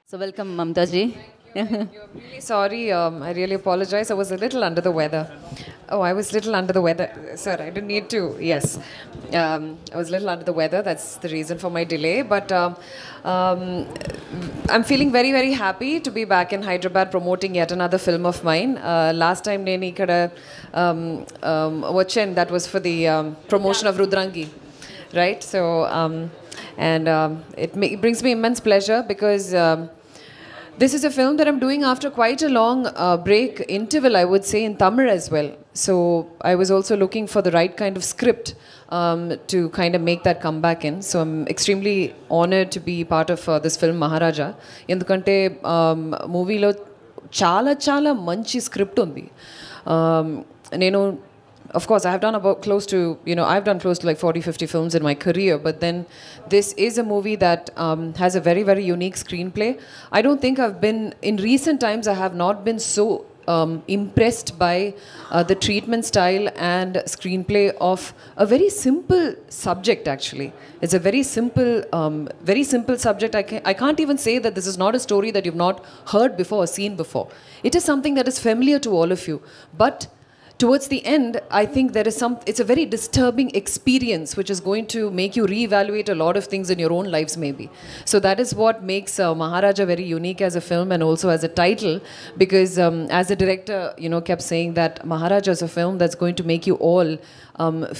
So welcome, Mamta ji. I'm really sorry. I really apologize. I was a little under the weather. Oh, I was a little under the weather. Sir, I didn't need to. Yes. I was a little under the weather. That's the reason for my delay. But um, I'm feeling very, very happy to be back in Hyderabad promoting yet another film of mine. Last time, Neni kada watchen, that was for the promotion of Rudrangi. Right? So, it brings me immense pleasure because. This is a film that I'm doing after quite a long break interval, I would say, in Tamil as well. So I was also looking for the right kind of script to kind of make that comeback in. So I'm extremely honored to be part of this film, Maharaja. ఎందుకంటే మూవీలో చాలా చాలా మంచి script ఉంది. నేను of course, I have done about close to, I've done close to like 40, 50 films in my career, but then this is a movie that has a very, very unique screenplay. I don't think in recent times, I have not been so impressed by the treatment style and screenplay of a very simple subject, actually. It's a very simple subject. I can't even say that this is not a story that you've not heard before or seen before. It is something that is familiar to all of you, but towards the end, I think it's a very disturbing experience which is going to make you reevaluate a lot of things in your own lives maybe. So that is what makes Maharaja very unique as a film and also as a title, because as the director, kept saying that Maharaja is a film that's going to make you all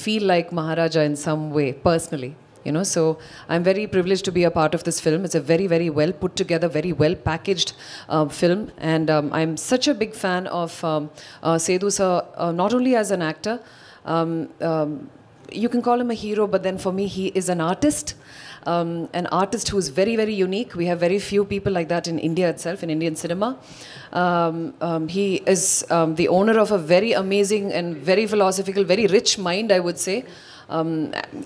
feel like Maharaja in some way, personally. So I'm very privileged to be a part of this film. It's a very, very well put together, very well packaged film, and I'm such a big fan of Sethu sir, not only as an actor. You can call him a hero, but then for me, he is an artist who is very, very unique. We have very few people like that in India itself, in Indian cinema. He is the owner of a very amazing and very philosophical, very rich mind, I would say.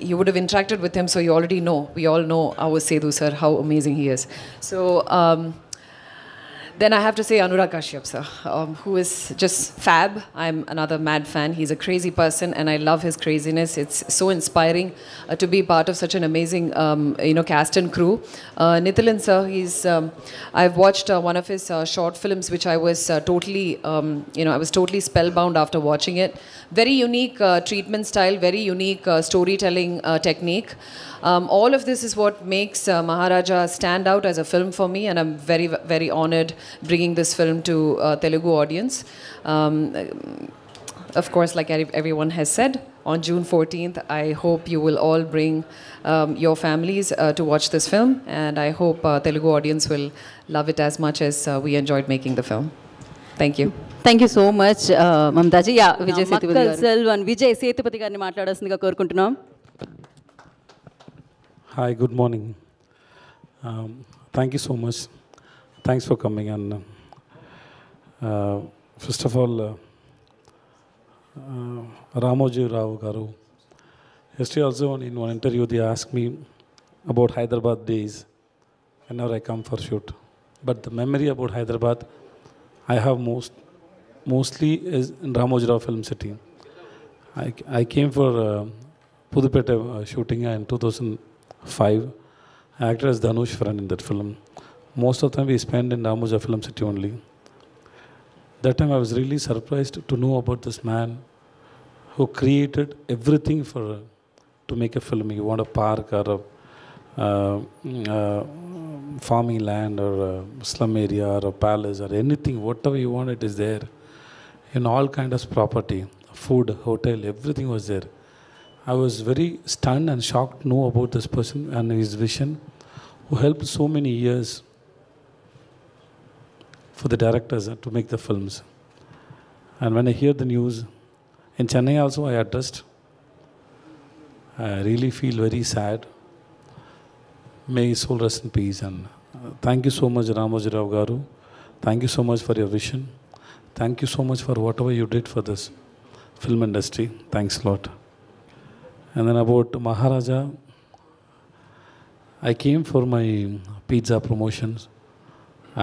You would have interacted with him, so you already know. We all know our Sethu sir, how amazing he is. So then I have to say Anurag Kashyap sir, who is just fab. I'm another mad fan. He's a crazy person, and I love his craziness. It's so inspiring to be part of such an amazing, cast and crew. Nithilan sir, I've watched one of his short films, which I was I was totally spellbound after watching it. Very unique treatment style, very unique storytelling technique. All of this is what makes Maharaja stand out as a film for me, and I'm very, very honored bringing this film to Telugu audience. Of course, like everyone has said, on June 14th, I hope you will all bring your families to watch this film, and I hope Telugu audience will love it as much as we enjoyed making the film. Thank you. Thank you so much Mamtaji. Yeah Vijay Sethupathi Selvan Vijay Sethupathi గారిని మాట్లాడాల్సిందిగా కోరుకుంటున్నాం. Hi, good morning. Thank you so much. Thanks for coming. And first of all, Ramoji Rao Garu. Yesterday also in one interview they asked me about Hyderabad days whenever I come for shoot. But the memory about Hyderabad I have mostly is in Ramoji Rao Film City. I came for Pudupeta shooting in 2005. I acted as Dhanush friend in that film. Most of the time we spent in Ramoji Rao Film City only. That time I was really surprised to know about this man who created everything to make a film. You want a park or a farming land or a slum area or a palace or anything, whatever you want, it is there. In all kinds of property, food, hotel, everything was there. I was very stunned and shocked to know about this person and his vision, who helped so many years for the directors to make the films. And when I hear the news, in Chennai also I addressed, I really feel very sad. May his soul rest in peace. And thank you so much, Ramoji Rao Garu. Thank you so much for your vision. Thank you so much for whatever you did for this film industry. Thanks a lot. And then about Maharaja, I came for my pizza promotions.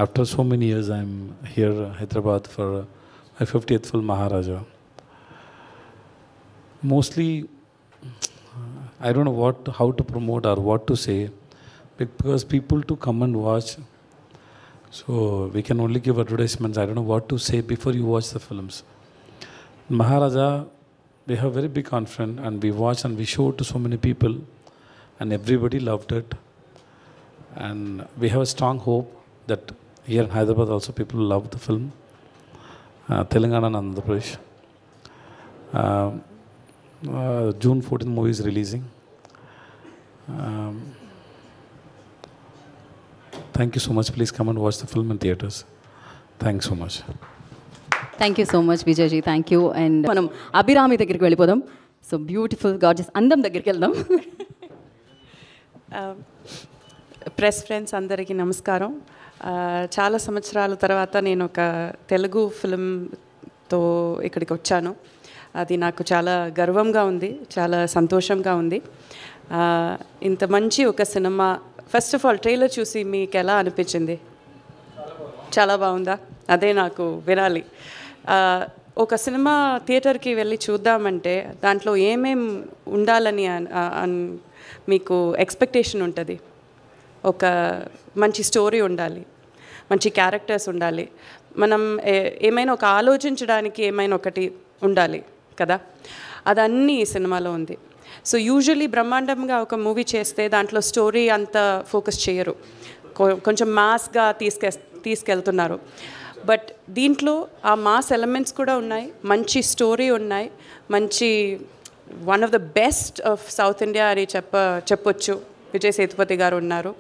After so many years, I'm here in Hyderabad for my 50th film, Maharaja. Mostly, I don't know how to promote or what to say, because people to come and watch So we can only give advertisements. I don't know what to say before you watch the films. Maharaja, we have very big confidence, and we watched and we showed to so many people, and everybody loved it. And we have a strong hope that here in Hyderabad also people love the film. Telangana and Andhra Pradesh. June 14th movie is releasing. Thank you so much. Please come and watch the film in theatres. Thanks so much. Thank you so much Vijayji, thank you. And మనం అభిరామి దగ్గరికి వెళ్ళిపోదాం. So beautiful gorgeous అందం దగ్గరికి వెళ్దాం. Press friends అందరికీ నమస్కారం. చాలా సంవత్సరాల తర్వాత నేను ఒక తెలుగు ఫిల్మ్తో ఇక్కడికి వచ్చాను. అది నాకు చాలా గర్వంగా ఉంది, చాలా సంతోషంగా ఉంది. ఇంత మంచి ఒక cinema, first of all trailer చూసి మీకు ఎలా అనిపించింది? చాలా బాగుందా? అదే నాకు వినాలి. ఒక సినిమా థియేటర్కి వెళ్ళి చూద్దామంటే దాంట్లో ఏమేం ఉండాలని మీకు ఎక్స్పెక్టేషన్ ఉంటుంది. ఒక మంచి స్టోరీ ఉండాలి, మంచి క్యారెక్టర్స్ ఉండాలి, మనం ఏమైనా ఒక ఆలోచించడానికి ఏమైనా ఒకటి ఉండాలి కదా. అదన్నీ ఈ సినిమాలో ఉంది. సో యూజువలీ బ్రహ్మాండంగా ఒక మూవీ చేస్తే దాంట్లో స్టోరీ అంతా ఫోకస్ చేయరు, కొంచెం మాస్గా తీసుకెళ్తున్నారు. బట్ దీంట్లో ఆ మాస్ ఎలిమెంట్స్ కూడా ఉన్నాయి, మంచి స్టోరీ ఉన్నాయి, మంచి one of the best of south India అని చెప్పొచ్చు. విజయ్ సేతుపతి గారు ఉన్నారు.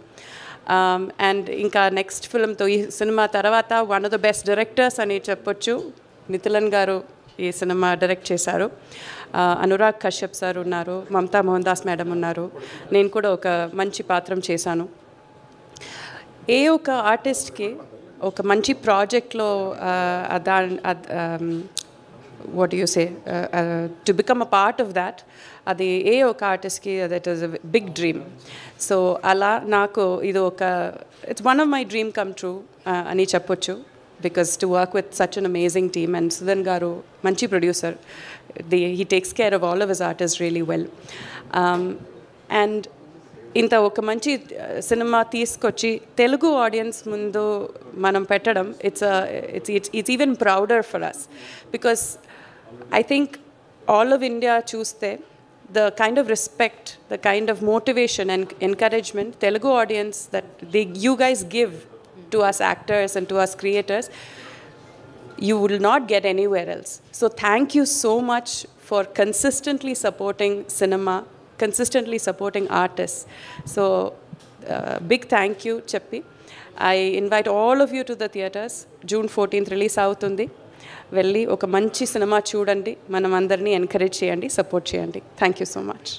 అండ్ ఇంకా నెక్స్ట్ ఫిల్మ్తో ఈ సినిమా తర్వాత one of the best directors అని చెప్పొచ్చు. మిథులన్ గారు ఈ సినిమా డైరెక్ట్ చేశారు. అనురాగ్ కశ్యప్ సార్ ఉన్నారు, మమతా మోహన్ దాస్ మేడం ఉన్నారు, నేను కూడా ఒక మంచి పాత్రం చేశాను. ఏ ఒక ఆర్టిస్ట్కి ఒక మంచి ప్రాజెక్ట్లో what you say to become a part of that, అది ఏ ఒక ఆర్టిస్ట్కి that is a big dream. So అలా నాకు ఇది ఒక it's one of my dream come true అని చెప్పొచ్చు. Because to work with such an amazing team, and Sudhan గారు మంచి producer. He takes care of all of his artist really well. And ఇంత ఒక మంచి సినిమా తీసుకొచ్చి తెలుగు ఆడియన్స్ ముందు మనం పెట్టడం, it's even prouder for us. Because I think all of India చూస్తే the kind of respect, the kind of motivation and encouragement Telugu audience that you guys give to us actors and to us creators, you will not get anywhere else. So thank you so much for consistently supporting cinema, consistently supporting artists. So big thank you Cheppi. I invite all of you to the theatres. June 14th release అవుతుంది. వెళ్ళి ఒక మంచి cinema చూడండి, మనం అందరినీ encourage చేయండి, support చేయండి. Thank you so much.